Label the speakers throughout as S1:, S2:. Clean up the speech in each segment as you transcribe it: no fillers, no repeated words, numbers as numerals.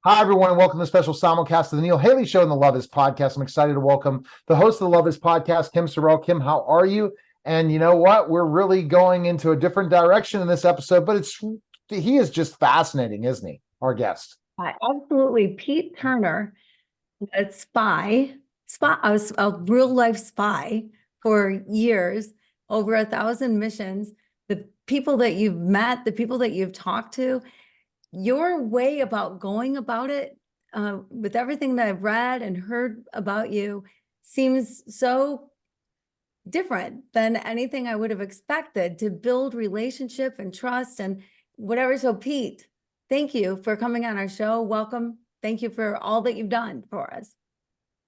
S1: Hi, everyone, and welcome to the special simulcast of the Neil Haley Show and the Love Is Podcast. I'm excited to welcome the host of the Love Is Podcast, Kim Sorrelle. Kim, how are you? And you know what? We're really going into a different direction in this episode, but he is just fascinating, isn't he? Our guest.
S2: Absolutely. Pete Turner, a I was a real life spy for years, over 1,000 missions. The people that you've met, the people that you've talked to, your way about going about it, with everything that I've read and heard about you, seems so different than anything I would have expected to build relationship and trust and whatever. So Pete, thank you for coming on our show. Welcome. Thank you for all that you've done for us.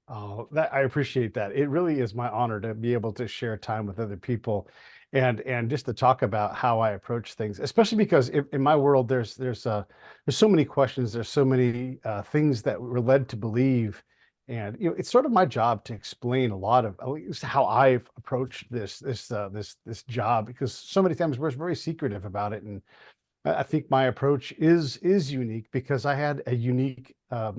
S3: Oh, I appreciate that. It really is my honor to be able to share time with other people and just to talk about how I approach things, especially because in my world, there's so many questions, there's so many things that we're led to believe. And it's sort of my job to explain a lot of at least how I've approached this job, because so many times we're very secretive about it. And I think my approach is unique because I had a unique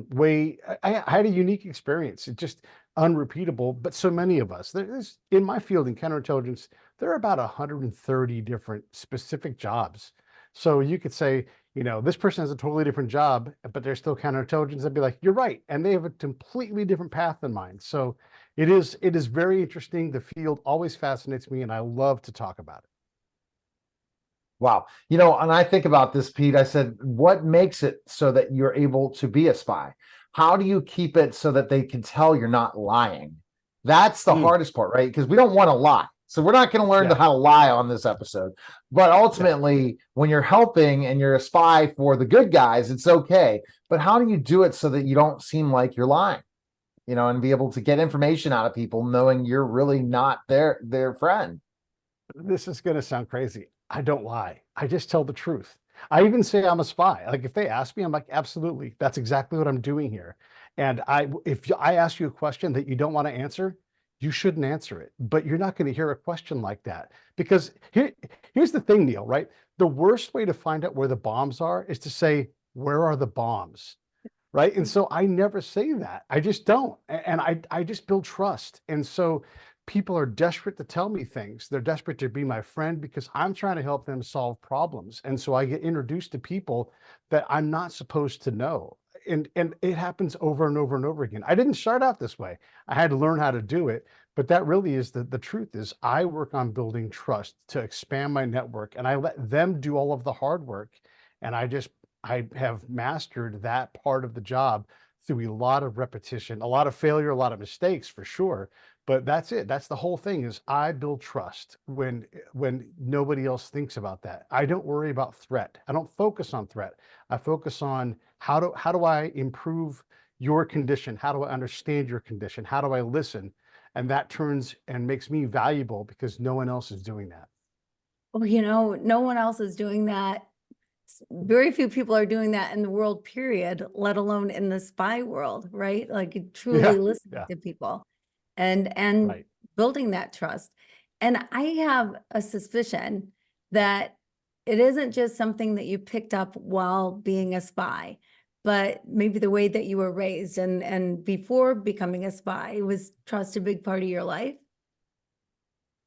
S3: way. I had a unique experience. It's just unrepeatable. But so many of us, there's in my field in counterintelligence, there are about 130 different specific jobs. So you could say, this person has a totally different job, but they're still counterintelligence. I'd be like, you're right, and they have a completely different path than mine. So it is very interesting. The field always fascinates me, and I love to talk about it.
S1: Wow. And I think about this, Pete. I said, what makes it so that you're able to be a spy? How do you keep it so that they can tell you're not lying? That's the hardest part, right? Because we don't want to lie. So we're not going to learn how to lie on this episode. But ultimately, when you're helping and you're a spy for the good guys, it's okay. But how do you do it so that you don't seem like you're lying? And be able to get information out of people knowing you're really not their friend.
S3: This is going to sound crazy. I don't lie. I just tell the truth. I even say I'm a spy. Like if they ask me, I'm like, absolutely. That's exactly what I'm doing here. And if I ask you a question that you don't want to answer, you shouldn't answer it. But you're not going to hear a question like that, because here's the thing, Neil, right? The worst way to find out where the bombs are is to say, where are the bombs? Right. And so I never say that. I just don't. And I just build trust. And so people are desperate to tell me things. They're desperate to be my friend because I'm trying to help them solve problems. And so I get introduced to people that I'm not supposed to know. And it happens over and over and over again. I didn't start out this way. I had to learn how to do it. But that really is the truth is I work on building trust to expand my network, and I let them do all of the hard work. And I have mastered that part of the job through a lot of repetition, a lot of failure, a lot of mistakes for sure. But that's it. That's the whole thing is I build trust when nobody else thinks about that. I don't worry about threat. I don't focus on threat. I focus on how do I improve your condition? How do I understand your condition? How do I listen? And that turns and makes me valuable because no one else is doing that.
S2: Well, no one else is doing that. Very few people are doing that in the world, period, let alone in the spy world, right? Like truly listening to people and
S3: Right.
S2: building that trust. And I have a suspicion that it isn't just something that you picked up while being a spy, but maybe the way that you were raised and before becoming a spy, was trust a big part of your life?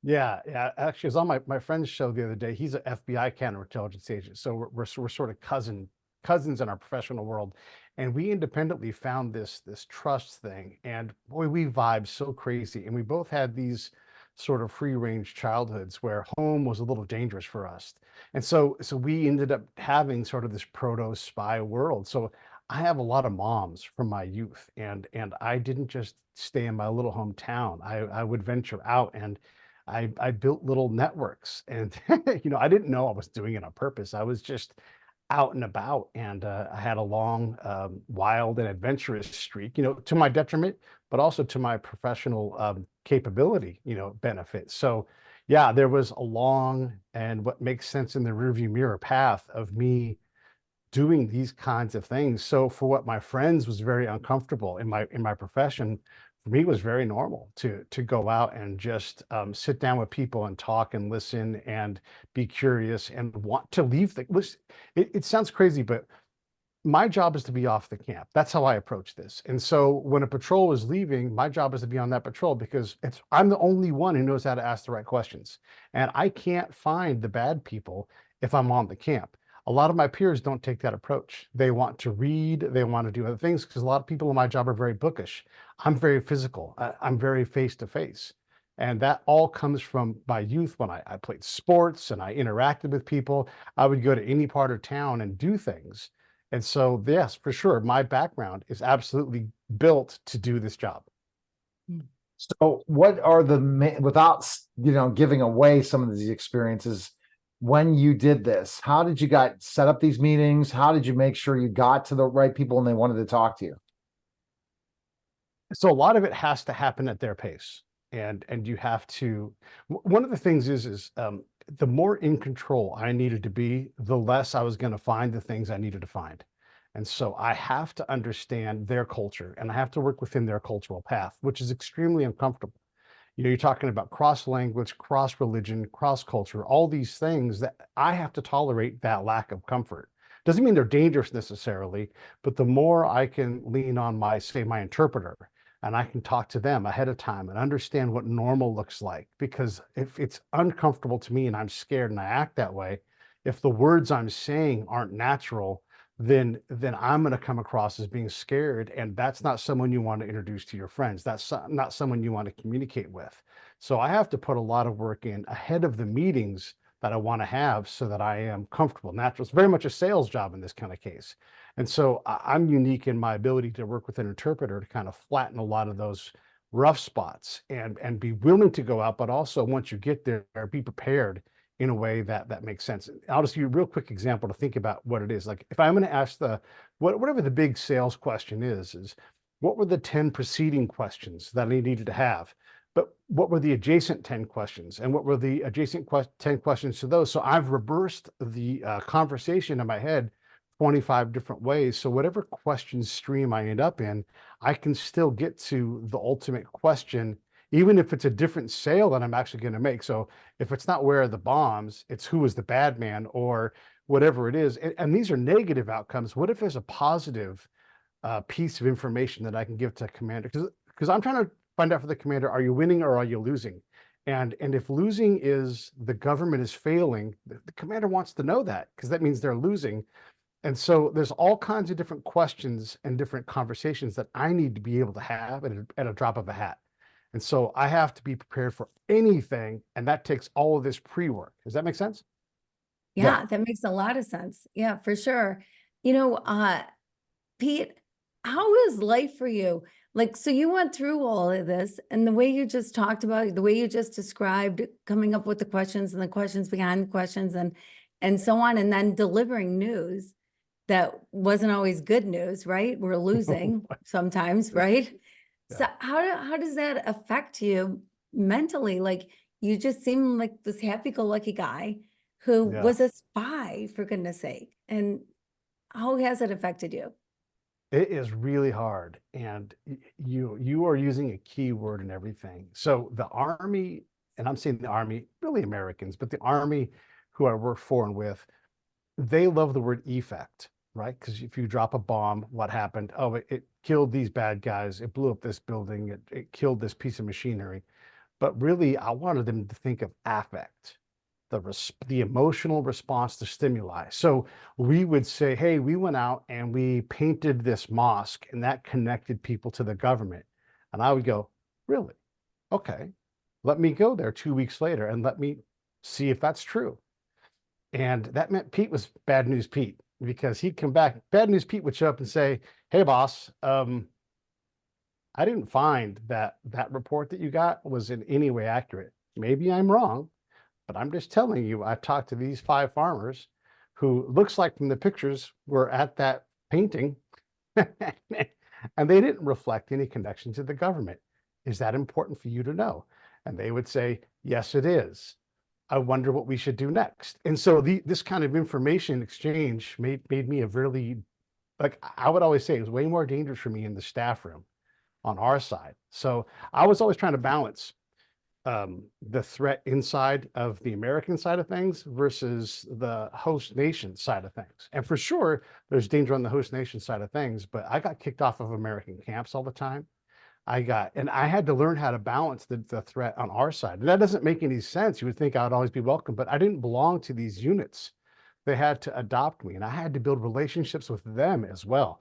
S3: Yeah, yeah. Actually, I was on my friend's show the other day. He's an FBI counterintelligence agent, so we're sort of cousins in our professional world, and we independently found this trust thing, and boy, we vibe so crazy, and we both had these sort of free range childhoods where home was a little dangerous for us, and so we ended up having sort of this proto spy world. So I have a lot of moms from my youth, and I didn't just stay in my little hometown. I would venture out, and I built little networks, and I didn't know I was doing it on purpose. I was just out and about, and I had a long, wild and adventurous streak, to my detriment, but also to my professional capability, benefit. So, yeah, there was a long and what makes sense in the rearview mirror path of me doing these kinds of things. So for what my friends was very uncomfortable in my profession, for me it was very normal to go out and just sit down with people and talk and listen and be curious and want to leave the listen. It sounds crazy, but my job is to be off the camp. That's how I approach this. And so when a patrol is leaving, my job is to be on that patrol because I'm the only one who knows how to ask the right questions. And I can't find the bad people if I'm on the camp. A lot of my peers don't take that approach. They want to read, they want to do other things because a lot of people in my job are very bookish. I'm very physical. I'm very face to face. And that all comes from my youth when I played sports and I interacted with people. I would go to any part of town and do things. And so, yes, for sure, my background is absolutely built to do this job.
S1: So what are without, giving away some of these experiences, when you did this, how did you set up these meetings? How did you make sure you got to the right people and they wanted to talk to you?
S3: So a lot of it has to happen at their pace. And you have to, one of the things is the more in control I needed to be, the less I was going to find the things I needed to find. And so I have to understand their culture and I have to work within their cultural path, which is extremely uncomfortable. You're talking about cross language, cross religion, cross culture, all these things that I have to tolerate that lack of comfort. Doesn't mean they're dangerous necessarily, but the more I can lean on my interpreter, and I can talk to them ahead of time and understand what normal looks like. Because if it's uncomfortable to me and I'm scared and I act that way, if the words I'm saying aren't natural, then I'm going to come across as being scared. And that's not someone you want to introduce to your friends. That's not someone you want to communicate with. So I have to put a lot of work in ahead of the meetings that I want to have so that I am comfortable. Natural. It's very much a sales job in this kind of case. And so I'm unique in my ability to work with an interpreter to kind of flatten a lot of those rough spots and be willing to go out, but also once you get there, be prepared in a way that makes sense. I'll just give you a real quick example to think about what it is. Like if I'm going to ask whatever the big sales question is what were the 10 preceding questions that I needed to have? But what were the adjacent 10 questions? And what were the adjacent 10 questions to those? So I've reversed the conversation in my head 25 different ways. So whatever question stream I end up in, I can still get to the ultimate question, even if it's a different sale that I'm actually going to make. So if it's not where are the bombs, it's who is the bad man or whatever it is. And these are negative outcomes. What if there's a positive piece of information that I can give to commander? Because I'm trying to find out for the commander, are you winning or are you losing? And if losing is the government is failing, the commander wants to know that because that means they're losing. And so there's all kinds of different questions and different conversations that I need to be able to have at a drop of a hat. And so I have to be prepared for anything. And that takes all of this pre-work. Does that make sense?
S2: Yeah, that makes a lot of sense. Yeah, for sure. Pete, how is life for you? Like, so you went through all of this and the way you just talked about it, the way you just described coming up with the questions and the questions behind the questions and so on, and then delivering news that wasn't always good news, right? We're losing sometimes, right?
S3: Yeah.
S2: So how does that affect you mentally? Like you just seem like this happy-go-lucky guy who
S3: Yeah.
S2: was a spy, for goodness sake. And how has it affected you?
S3: It is really hard. And you are using a key word in everything. So the Army, and I'm saying the Army, really Americans, but the Army who I work for and with, they love the word effect, right? Because if you drop a bomb, what happened? Oh, it killed these bad guys. It blew up this building. It killed this piece of machinery. But really, I wanted them to think of affect, the emotional response to stimuli. So we would say, hey, we went out and we painted this mosque and that connected people to the government. And I would go, really? Okay, let me go there 2 weeks later and let me see if that's true. And that meant Pete was bad news Pete because he'd come back. Bad news Pete would show up and say, hey, boss, I didn't find that report that you got was in any way accurate. Maybe I'm wrong, but I'm just telling you, I've talked to these 5 farmers who looks like from the pictures were at that painting and they didn't reflect any connection to the government. Is that important for you to know? And they would say, yes, it is. I wonder what we should do next. And so this kind of information exchange made me a really, like I would always say, it was way more dangerous for me in the staff room on our side. So I was always trying to balance the threat inside of the American side of things versus the host nation side of things. And for sure, there's danger on the host nation side of things, but I got kicked off of American camps all the time. And I had to learn how to balance the threat on our side. And that doesn't make any sense. You would think I would always be welcome, but I didn't belong to these units. They had to adopt me, and I had to build relationships with them as well,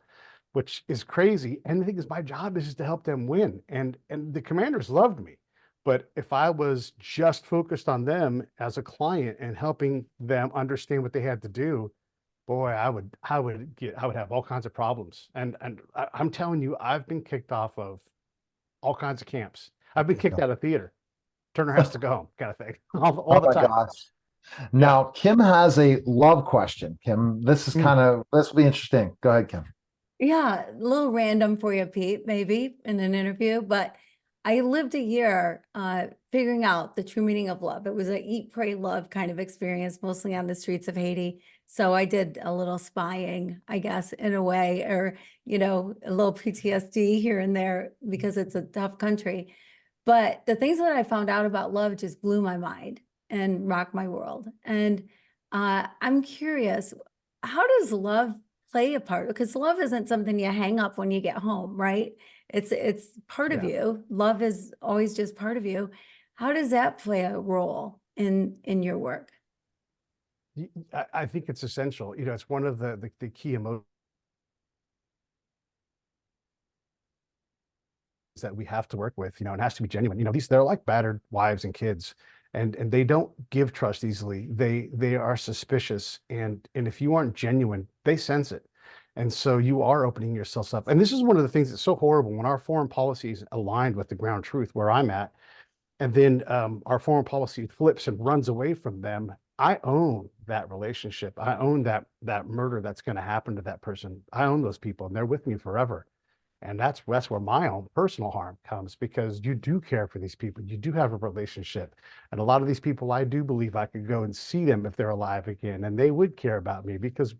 S3: which is crazy. And the thing is, my job is just to help them win. And the commanders loved me. But if I was just focused on them as a client and helping them understand what they had to do, boy, I would have all kinds of problems. And I'm telling you, I've been kicked off of all kinds of camps. I've been kicked out of theater. Turner has to go home, kind of thing, all the time.
S1: Gosh. Now, Kim has a love question. Kim, this is this will be interesting. Go ahead, Kim.
S2: Yeah, a little random for you, Pete, maybe in an interview, but I lived a year figuring out the true meaning of love. It was an eat, pray, love kind of experience, mostly on the streets of Haiti. So I did a little spying, I guess, in a way, or, a little PTSD here and there because it's a tough country. But the things that I found out about love just blew my mind and rocked my world. And I'm curious, how does love play a part? Because love isn't something you hang up when you get home, right? It's part of you. Love is always just part of you. How does that play a role in your work?
S3: I think it's essential. It's one of the key emotions that we have to work with. It has to be genuine. They're like battered wives and kids, and they don't give trust easily. They are suspicious, and if you aren't genuine, they sense it. And so you are opening yourselves up. And this is one of the things that's so horrible when our foreign policy is aligned with the ground truth where I'm at. And then our foreign policy flips and runs away from them. I own that relationship. I own that murder that's going to happen to that person. I own those people, and they're with me forever. And that's where my own personal harm comes, because you do care for these people. You do have a relationship. And a lot of these people, I do believe I could go and see them if they're alive again, and they would care about me because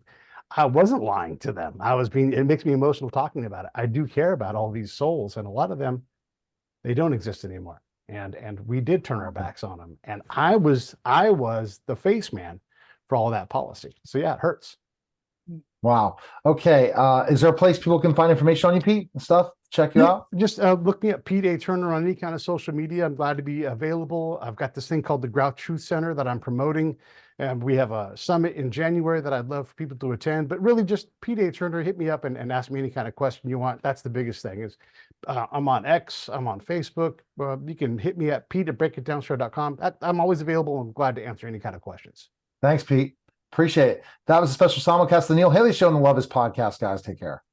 S3: I wasn't lying to them. It makes me emotional talking about it. I do care about all these souls, and a lot of them, they don't exist anymore. And we did turn our backs on them. And I was the face man for all that policy. So yeah, it hurts.
S1: Wow. Okay. Is there a place people can find information on you, Pete, and stuff? Check you out?
S3: Just look me up, Pete A. Turner, on any kind of social media. I'm glad to be available. I've got this thing called the Grout Truth Center that I'm promoting. And we have a summit in January that I'd love for people to attend. But really just Pete A. Turner, hit me up and ask me any kind of question you want. That's the biggest thing is I'm on X, I'm on Facebook. You can hit me at pete@breakitdownshow.com. I'm always available. I'm glad to answer any kind of questions.
S1: Thanks, Pete. Appreciate it. That was a special simulcast of the Neil Haley Show and the Love Is podcast, guys. Take care.